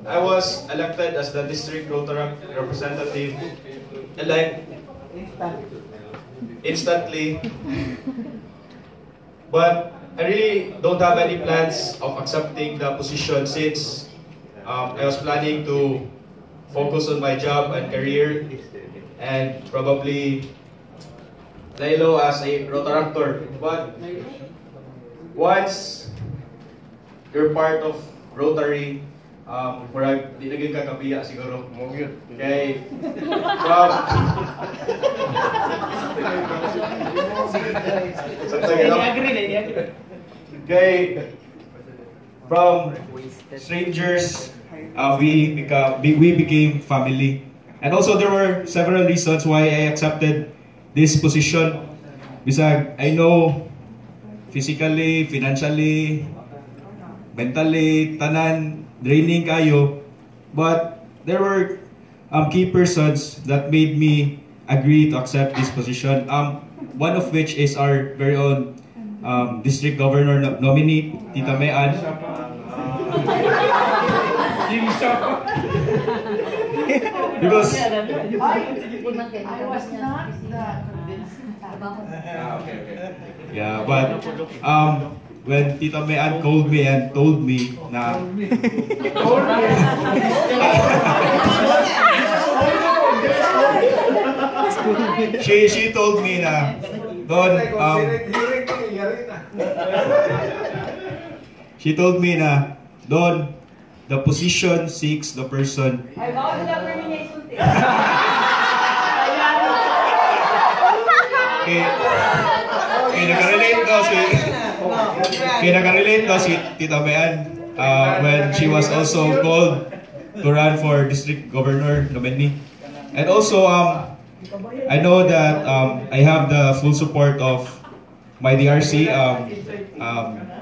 I was elected as the district Rotaract representative, and like instantly. But I really don't have any plans of accepting the position since I was planning to focus on my job and career and probably lay low as a Rotaractor. But once you're part of Rotary, murag di naging kakapiya siguro. Okay. From strangers, we became family. And also there were several reasons why I accepted this position. Bisag I know physically, financially, mentally, tanan, draining kayo. But there were key persons that made me agree to accept this position. One of which is our very own district governor nominee, Tita Mean. Because I was not yeah, but when Tita Mean called me and told me na she told me na Don, she told me na Don, the position seeks the person. I vow to the termination. Nakarelate daw si Tita Mean when she was also called to run for district governor nominee. And also I know that I have the full support of my DRC,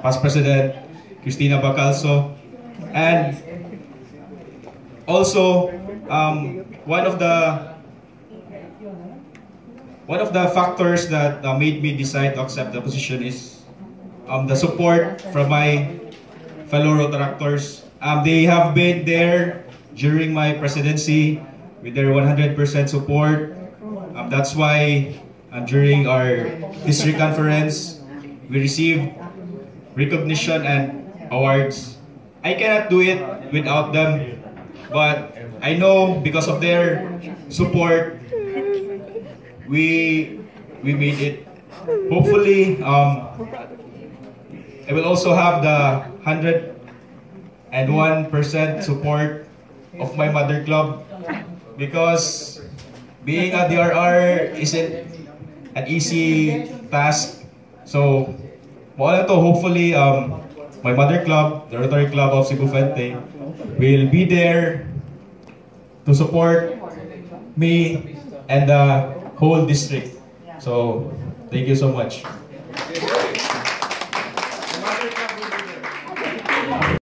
past President Cristina Bacalso, and also one of the factors that made me decide to accept the position is the support from my fellow Rotaractors. They have been there during my presidency with their 100% support. That's why during our district conference, we received recognition and awards. I cannot do it without them, but I know because of their support, we made it. Hopefully, I will also have the 101% support of my mother club, because being a DRR isn't an easy task. So, hopefully, my mother club, the Rotary Club of Cebu Fuente, will be there to support me and the whole district. So, thank you so much.